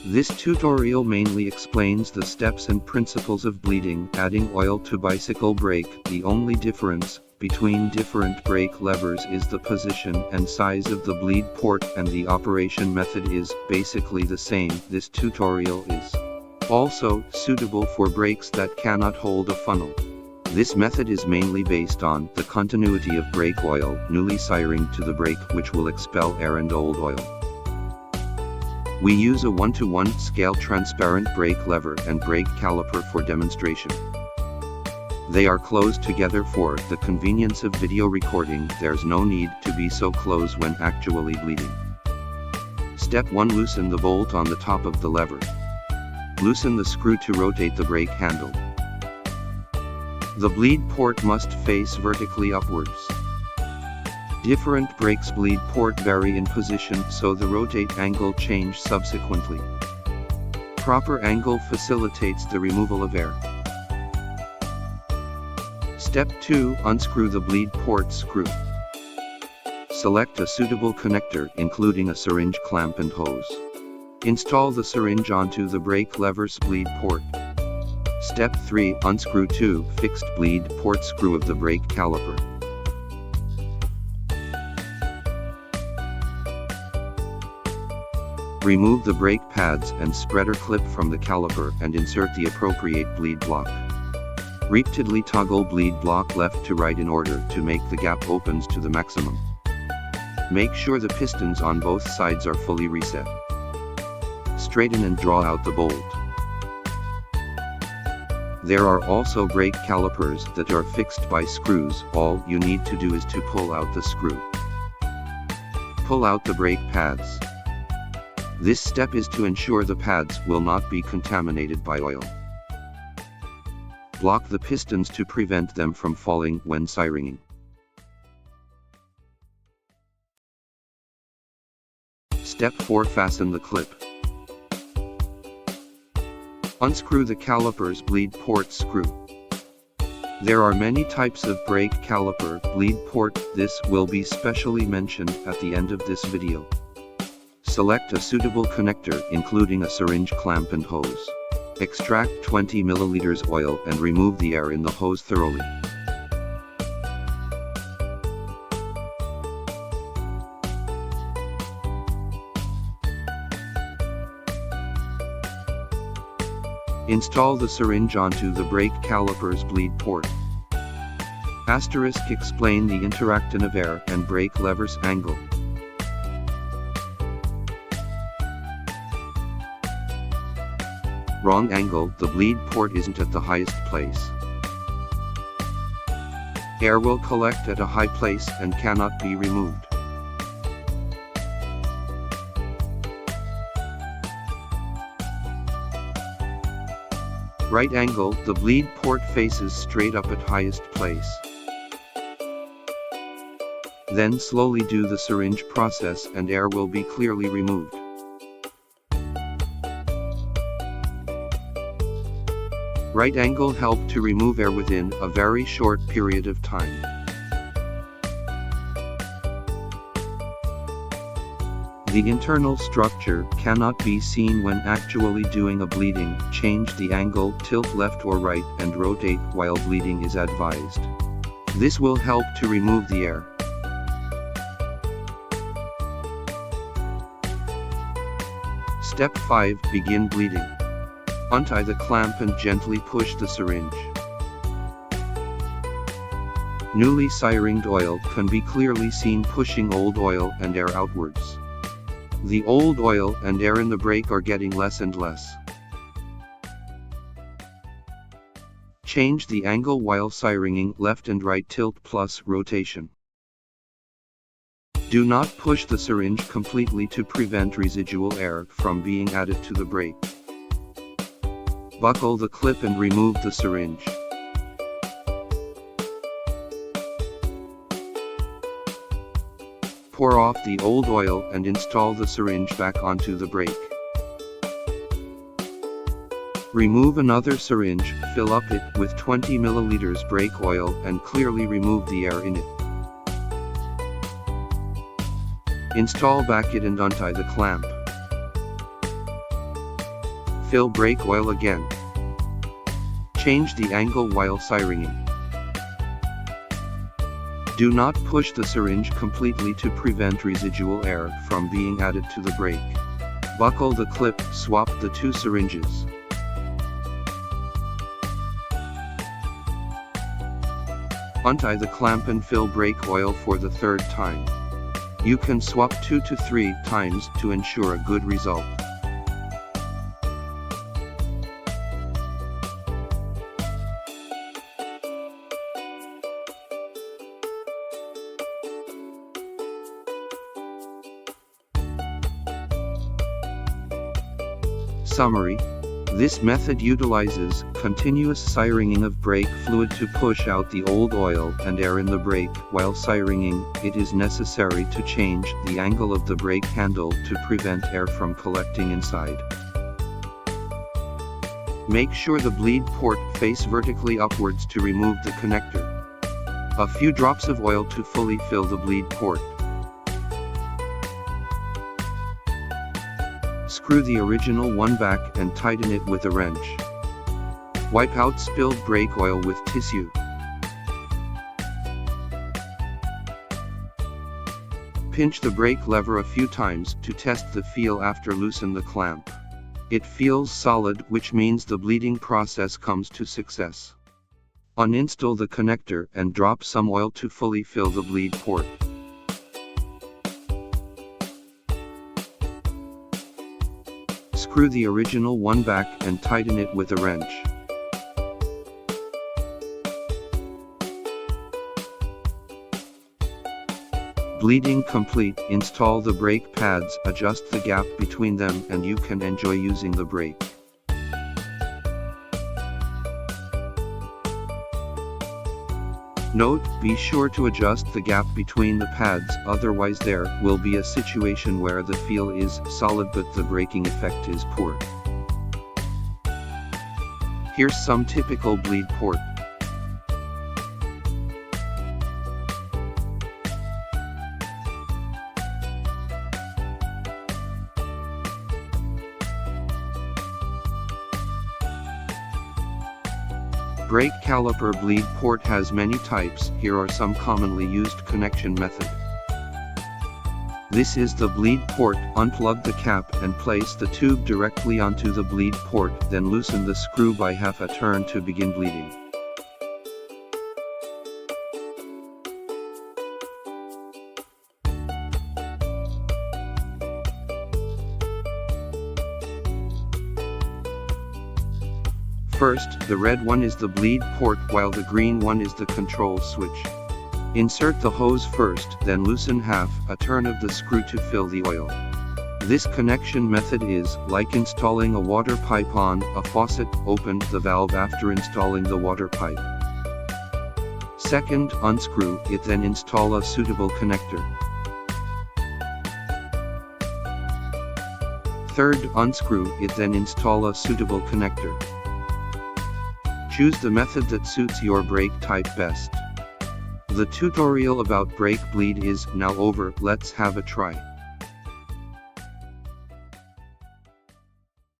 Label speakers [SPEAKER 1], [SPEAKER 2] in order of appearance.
[SPEAKER 1] This tutorial mainly explains the steps and principles of bleeding. Adding oil to bicycle brake. The only difference between different brake levers is the position and size of the bleed port, and the operation method is basically the same. This tutorial is also suitable for brakes that cannot hold a funnel. This method is mainly based on the continuity of brake oil, newly syringed to the brake, which will expel air and old oil. We use a 1:1 scale transparent brake lever and brake caliper for demonstration. They are closed together for the convenience of video recording. There's no need to be so close when actually bleeding. Step 1. Loosen the bolt on the top of the lever. Loosen the screw to rotate the brake handle. The bleed port must face vertically upwards. Different brakes' bleed port vary in position, so the rotate angle change subsequently. Proper angle facilitates the removal of air. Step 2. Unscrew the bleed port screw. Select a suitable connector, including a syringe clamp and hose. Install the syringe onto the brake lever's bleed port. Step 3. Unscrew 2 fixed bleed port screw of the brake caliper. Remove the brake pads and spreader clip from the caliper and insert the appropriate bleed block. Repeatedly toggle bleed block left to right in order to make the gap opens to the maximum. Make sure the pistons on both sides are fully reset. Straighten and draw out the bolt. There are also brake calipers that are fixed by screws. All you need to do is to pull out the screw. Pull out the brake pads. This step is to ensure the pads will not be contaminated by oil. Block the pistons to prevent them from falling when syringing. Step 4. Fasten the clip. Unscrew the caliper's bleed port screw. There are many types of brake caliper bleed port. This will be specially mentioned at the end of this video. Select a suitable connector, including a syringe clamp and hose. Extract 20 ml oil and remove the air in the hose thoroughly. Install the syringe onto the brake caliper's bleed port. Asterisk. Explain the interaction of air and brake lever's angle. Wrong angle. The bleed port isn't at the highest place. Air will collect at a high place and cannot be removed. Right angle. The bleed port faces straight up at highest place. Then slowly do the syringe process and air will be clearly removed. Right angle help to remove air within a very short period of time. The internal structure cannot be seen when actually doing a bleeding. Change the angle, tilt left or right, and rotate while bleeding is advised. This will help to remove the air. Step 5. Begin bleeding. Untie the clamp and gently push the syringe. Newly syringed oil can be clearly seen pushing old oil and air outwards. The old oil and air in the brake are getting less and less. Change the angle while syringing, left and right tilt plus rotation. Do not push the syringe completely to prevent residual air from being added to the brake. Buckle the clip and remove the syringe. Pour off the old oil and install the syringe back onto the brake. Remove another syringe, fill up it with 20 ml brake oil and clearly remove the air in it. Install back it and untie the clamp. Fill brake oil again. Change the angle while syringing. Do not push the syringe completely to prevent residual air from being added to the brake. Buckle the clip, swap the two syringes. Untie the clamp and fill brake oil for the third time. You can swap 2 to 3 times to ensure a good result. Summary: this method utilizes continuous syringing of brake fluid to push out the old oil and air in the brake. While syringing, it is necessary to change the angle of the brake handle to prevent air from collecting inside. Make sure the bleed port face vertically upwards to remove the connector. A few drops of oil to fully fill the bleed port. Screw the original one back and tighten it with a wrench. Wipe out spilled brake oil with tissue. Pinch the brake lever a few times to test the feel after loosen the clamp. It feels solid, which means the bleeding process comes to success. Uninstall the connector and drop some oil to fully fill the bleed port. Screw the original one back and tighten it with a wrench. Bleeding complete, install the brake pads, adjust the gap between them, and you can enjoy using the brake. Note: be sure to adjust the gap between the pads, otherwise there will be a situation where the feel is solid but the braking effect is poor. Here's some typical bleed port. Brake caliper bleed port has many types. Here are some commonly used connection method. This is the bleed port. Unplug the cap and place the tube directly onto the bleed port, then loosen the screw by half a turn to begin bleeding. First, the red one is the bleed port while the green one is the control switch. Insert the hose first, then loosen half a turn of the screw to fill the oil. This connection method is like installing a water pipe on a faucet. Open the valve after installing the water pipe. Second, unscrew it, then install a suitable connector. Third, unscrew it, then install a suitable connector. Choose the method that suits your brake type best. The tutorial about brake bleed is now over. Let's have a try.